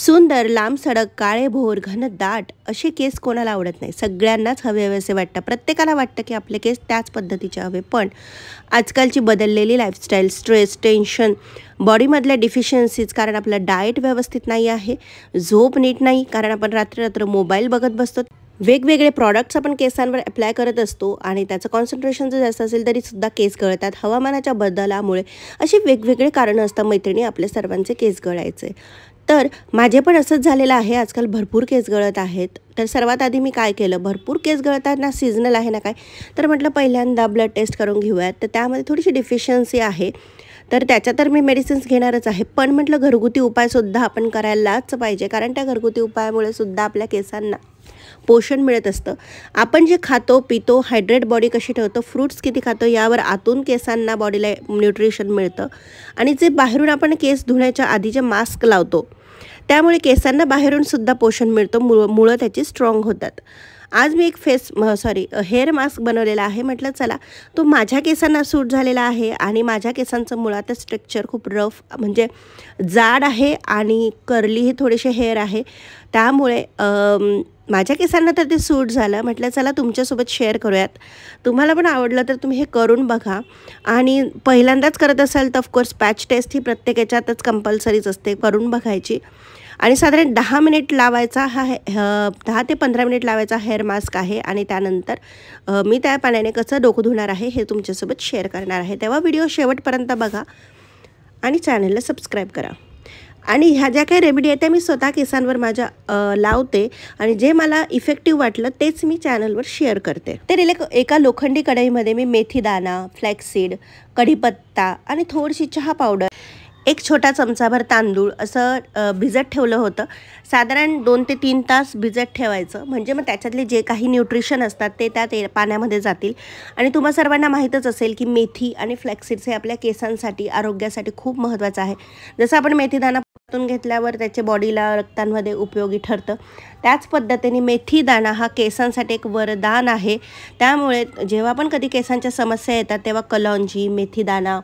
सुंदर, लांब सडक, काळेभोर, घनदाट असे केस कोणाला आवडत नाही. सगळ्यांनाच हवे वाटतं. प्रत्येकाला वाटतं की आपले केस त्याच पद्धतीचे हवे. पण आजकालची बदललेली लाईफस्टाईल, स्ट्रेस, टेन्शन, बॉडीमधल्या डिफिशियन्सीज, कारण आपलं डाएट व्यवस्थित नाही आहे, झोप नीट नाही, कारण आपण रात्र मोबाईल बघत बसतो, वेगवेगळे प्रॉडक्ट्स आपण केसांवर अप्लाय करत असतो आणि त्याचं कॉन्सन्ट्रेशन जर जास्त असेल तरीसुद्धा केस गळतात. हवामानाच्या बदलामुळे अशी वेगवेगळे कारणं असतात मैत्रिणी आपल्या सर्वांचे केस गळायचे. तर माझे पण असंच झालेलं आहे. आजकाल भरपूर केस गळत आहेत. तर सर्वात आधी मी काय केलं, भरपूर केस गळतात ना, सीझनल आहे ना काय, तर म्हटलं पहिल्यांदा ब्लड टेस्ट करून घेऊयात. तर त्यामध्ये थोडीशी डिफिशियन्सी आहे, तर त्याच्या तर मी मेडिसिन्स घेणारच आहे. पण म्हटलं घरगुती उपायसुद्धा आपण करायलाच पाहिजे, कारण त्या घरगुती उपायामुळे सुद्धा आपल्या केसांना पोषण मिळत असतं. आपण जे खातो पितो, हायड्रेट बॉडी कशी ठेवतो, फ्रूट्स किती खातो, यावर आतून केसांना बॉडीला न्यूट्रिशन मिळतं. आणि जे बाहेरून आपण केस धुण्याच्या आधी जे मास्क लावतो, त्यामुळे केसांना बाहेरून सुद्धा पोषण मिळतं, मुळं त्याची स्ट्रॉंग होतात. आज मी एक हेअर मास्क बनवलेला आहे. म्हटलं चला, तो माझ्या केसांना सूट झालेला आहे आणि माझ्या केसांचं मुळात स्ट्रक्चर खूप रफ, म्हणजे जाड आहे आणि कर्ली थोडेसे हेअर आहे. त्यामुळे माझ्या केसांना तर ते सूट झालं. म्हटलं चला तुमच्यासोबत शेअर करूयात. तुम्हाला पण आवडलं तर तुम्ही हे करून बघा. आणि पहिल्यांदाच करत असाल तर ऑफकोर्स पॅच टेस्ट ही प्रत्येक याच्यातच कंपल्सरीच असते, करून बघायची. आणि साधारण 10 मिनिट लावायचा 10 ते 15 मिनिट लावायचा हेअर मास्क आहे. आणि त्यानंतर मी त्या पाण्याने कसं डोकं धुणार आहे हे तुमच्यासोबत शेअर करणार आहे. तेव्हा व्हिडिओ शेवटपर्यंत बघा आणि चॅनलला सबस्क्राईब करा. आणि ह्या ज्या काही रेमेडी आहेत त्या मी स्वतः केसांवर माझ्या लावते आणि जे मला इफेक्टिव्ह वाटलं तेच मी चॅनलवर शेअर करते. तर एका लोखंडी कढईमध्ये मी मेथीदाणा, फ्लॅक्सीड, कढीपत्ता आणि थोडीशी चहा पावडर, एक छोटा चमचाभर तांदूळ असं भिजत ठेवलं होतं. साधारण 2 ते 3 तास भिजत ठेवायचं, म्हणजे मग त्याच्यातले जे काही न्यूट्रिशन असतात ते त्या पाण्यामध्ये जातील. आणि तुम्हा सर्वांना माहीतच असेल की मेथी आणि फ्लॅक्सीड्स हे आपल्या केसांसाठी, आरोग्यासाठी खूप महत्त्वाचं आहे. जसं आपण मेथीदाणा परतून घेतल्यावर त्याच्या बॉडीला, रक्तांमध्ये उपयोगी ठरतं, त्याच पद्धतीने मेथीदाणा हा केसांसाठी एक वरदान आहे. त्यामुळे जेव्हा पण कधी केसांच्या समस्या येतात तेव्हा कलौंजी, मेथीदाणा,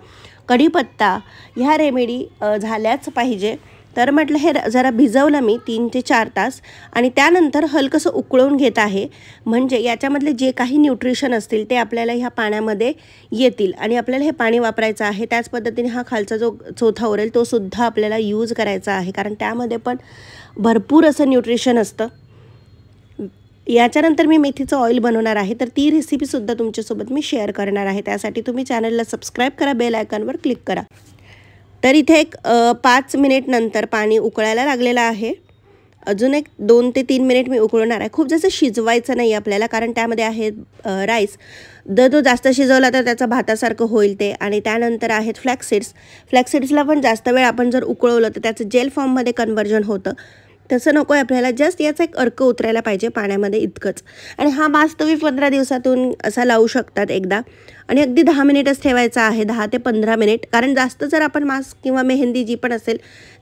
कढीपत्ता ह्या रेमेडी झाल्याच पाहिजे. तर म्हटलं हे जरा भिजवलं मी 3 ते 4 तास आणि त्यानंतर हलकंसं उकळून घेत आहे, म्हणजे याच्यामधले जे काही न्यूट्रिशन असतील ते आपल्याला ह्या पाण्यामध्ये येतील आणि आपल्याला हे पाणी वापरायचं आहे. त्याच पद्धतीने हा खालचा जो चौथा उरेल तो सुद्धा आपल्याला यूज करायचा आहे, कारण त्यामध्ये पण भरपूर असं न्यूट्रिशन असतं. याच्यानंतर मी मेथीचं ऑइल बनवणार आहे, तर ती रेसिपीसुद्धा तुमच्यासोबत मी शेअर करणार आहे. त्यासाठी तुम्ही चॅनलला सबस्क्राईब करा, बेल आयकॉनवर क्लिक करा. तर इथे एक 5 मिनिट नंतर पाणी उकळायला लागलेलं आहे. अजून एक 2 ते 3 मिनिट मी उकळणार आहे. खूप जास्त शिजवायचं नाही आपल्याला, कारण त्यामध्ये आहे राईस. जर तो जास्त शिजवला तर त्याचं भातासारखं होईल ते. आणि त्यानंतर आहेत फ्लॅक्सीड्सला पण जास्त वेळ आपण जर उकळवलं तर त्याचं जेल फॉर्ममध्ये कन्व्हर्जन होतं. तसं नको आहे आपल्याला, जस्ट याचा एक अर्क उतरायला पाहिजे पाण्यामध्ये, इतकंच. आणि हा मास्क तुम्ही 15 दिवसातून असा लावू शकतात एकदा. आणि अगदी 10 मिनिटच ठेवायचा आहे, 10 ते 15 मिनिट. कारण जास्त जर आपण मास्क किंवा मेहंदी जी पण असेल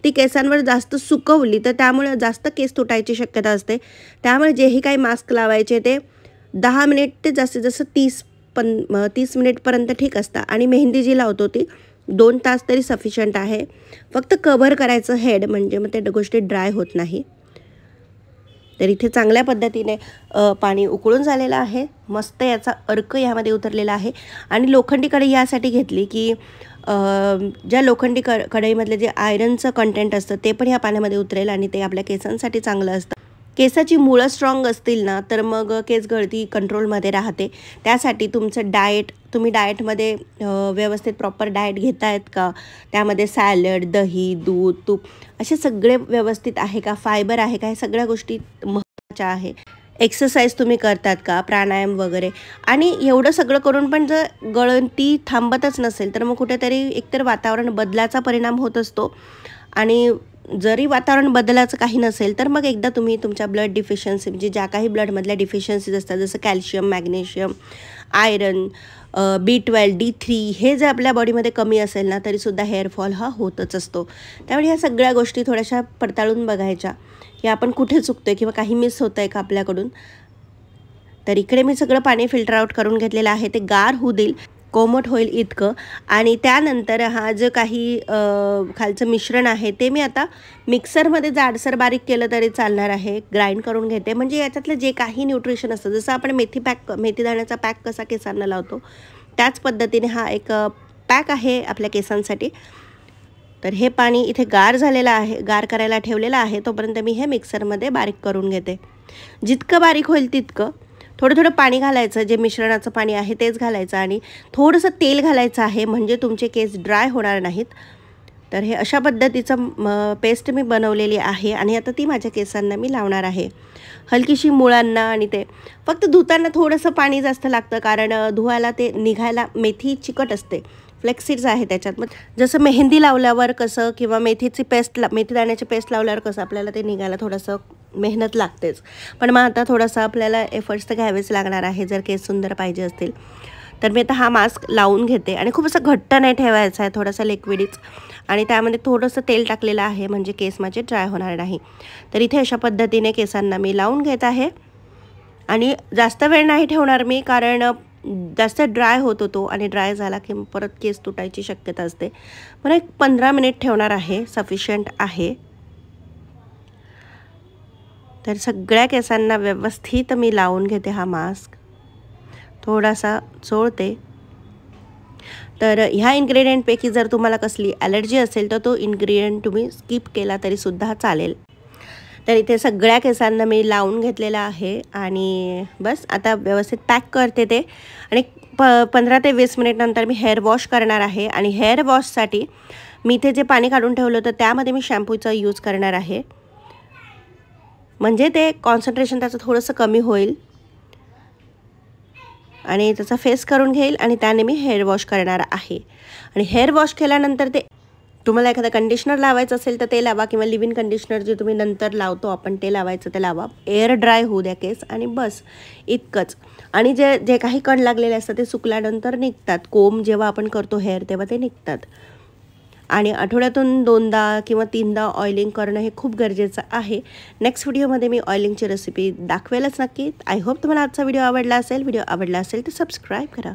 ती केसांवर जास्त सुकवली तर त्यामुळे जास्त केस तुटायची शक्यता असते. त्यामुळे जेही काही मास्क लावायचे ते 10 मिनिट ते जास्तीत जास्त 30 मिनिटपर्यंत ठीक असतं. आणि मेहंदी जी लावतो ती 2 तास तरी सफिशियंट आहे. फक्त कव्हर करायचं हेड, म्हणजे मग त्या गोष्टी ड्राय होत नाही. तर इथे चांगल्या पद्धतीने पाणी उकळून झालेलं आहे. मस्त याचा अर्क यामध्ये उतरलेला आहे. आणि लोखंडी कढई यासाठी घेतली की ज्या लोखंडी कढईमधले जे आयरनचं कंटेंट असतं ते पण ह्या पाण्यामध्ये उतरेल आणि ते आपल्या केसांसाठी चांगलं असतं. केसाची मुळं स्ट्रॉंग असतील ना तर मग केस गळती कंट्रोलमध्ये राहते. त्यासाठी तुमचं तुम्ही डाएटमध्ये व्यवस्थित प्रॉपर डाएट घेतायत का, त्यामध्ये सॅलड, दही, दूध, तूप असे सगळे व्यवस्थित आहे का, फायबर आहे का, हे सगळ्या गोष्टी महत्त्वाच्या आहे. एक्सरसाइज तुम्ही करतात का, प्राणायाम वगैरे. आणि एवढं सगळं करून पण जर गळती थांबतच नसेल तर मग कुठेतरी एकतर वातावरण बदलाचा परिणाम होत असतो. आणि जरी वातावरण बदलाचं काही नसेल तर मग एकदा तुम्ही तुमच्या ब्लड डिफिशियन्सी, म्हणजे ज्या काही ब्लडमधल्या डिफिशियन्सीज असतात, जसं calcium, magnesium, iron, B12, D3 हे जर आपल्या बॉडीमध्ये कमी असेल ना तरीसुद्धा हेअरफॉल हा होतच असतो. त्यामुळे ह्या सगळ्या गोष्टी थोड्याशा पडताळून बघायच्या की आपण कुठे चुकतो आहे किंवा काही मिस होतं आहे का आपल्याकडून. तर इकडे मी सगळं पाणी फिल्टर आउट करून घेतलेलं आहे, ते गार होऊ देईल. कोमट होईल इतकं. आणि त्यानंतर हा जो काही खालचं मिश्रण आहे ते मी आता मिक्सरमध्ये जाडसर बारीक केलं तरी चालणार आहे. ग्राइंड करून घेते. म्हणजे याच्यातलं जे काही न्यूट्रिशन असतं, जसं आपण मेथी दाण्याचा पॅक कसा केसांना लावतो त्याच पद्धतीने हा एक पॅक आहे आपल्या केसांसाठी. तर हे पाणी इथे गार झालेलं आहे, गार करायला ठेवलेलं आहे. तोपर्यंत मी हे मिक्सरमध्ये बारीक करून घेते. जितकं बारीक होईल तितकं थोडं थोडं पाणी घालायचं, जे मिश्रणाचं पाणी आहे तेच घालायचं आणि थोडंसं तेल घालायचं आहे, म्हणजे तुमचे केस ड्राय होणार नाहीत. तर हे अशा पद्धतीचं पेस्ट मी बनवलेली आहे आणि आता ती माझ्या केसांना मी लावणार आहे. हलकीशी मुळांना. आणि ते फक्त धुताना थोडंसं पाणी जास्त लागतं, कारण धुवायला ते निघायला मेथी चिकट असते, फ्लेक्सीड्स आहे त्याच्यात. मग जसं मेहंदी लावल्यावर कसं किंवा मेथी दाण्याची पेस्ट लावल्यावर कसं आपल्याला ते निघायला थोडंसं मेहनत लागतेच, पण मग आता थोडंसं आपल्याला एफर्ट्स तर घ्यावेच लागणार आहे जर केस सुंदर पाहिजे असतील. तर मी आता हा मास्क लावून घेते आणि खूप असं घट्ट नाही ठेवायचा आहे, थोडासा लिक्विडच. आणि त्यामध्ये थोडंसं तेल टाकलेलं आहे, म्हणजे केस माझे ड्राय होणार नाही. तर इथे अशा पद्धतीने केसांना मी लावून घेत आहे. आणि जास्त वेळ नाही ठेवणार मी, कारण जास्त ड्राय होत होतो आणि ड्राय झाला की परत केस तुटायची शक्यता असते. पण एक 15 मिनिट ठेवणार आहे, सफिशियंट आहे. तर सगळ्या केसांना व्यवस्थित मी लावून घेते हा मास्क. थोडासा चोळते. तर ह्या इन्ग्रेडियंटपैकी जर तुम्हाला कसली ॲलर्जी असेल तर तो इन्ग्रेडियंट तुम्ही स्किप केला तरीसुद्धा चालेल. तर इथे सगळ्या केसांना मी लावून घेतलेलं आहे आणि बस आता व्यवस्थित पॅक करते ते. आणि 15 ते 20 मिनिट नंतर मी हेअर वॉश करणार आहे. आणि हेअर वॉशसाठी मी इथे जे पाणी काढून ठेवलं होतं त्यामध्ये मी शॅम्पूचा यूज करणार आहे, म्हणजे ते कॉन्सन्ट्रेशन त्याचं थोडंसं कमी होईल आणि त्याचा फेस करून घेईल. आणि त्याने मी हेअर वॉश करणार आहे. आणि हेअर वॉश केल्यानंतर ते तुम्हाला एखादा कंडिशनर लावायचं असेल तर ते लावा, किंवा लिव्ह इन कंडिशनर जे तुम्ही नंतर लावतो आपण ते लावायचं ते लावा. एअर ड्राय होऊ द्या केस आणि बस इतकंच. आणि जे काही कण लागलेले असतात ते सुकल्यानंतर निघतात. कोंब जेव्हा आपण करतो हेअर तेव्हा ते निघतात. आणि आठवड्यातून 2दा किंवा 3दा ऑइलिंग करणं हे खूप गरजेचं आहे. नेक्स्ट व्हिडिओमध्ये मी ऑइलिंगची रेसिपी दाखवेलच नक्की. आय होप तुम्हाला आजचा व्हिडिओ आवडला असेल. व्हिडिओ आवडला असेल तर सबस्क्राईब करा.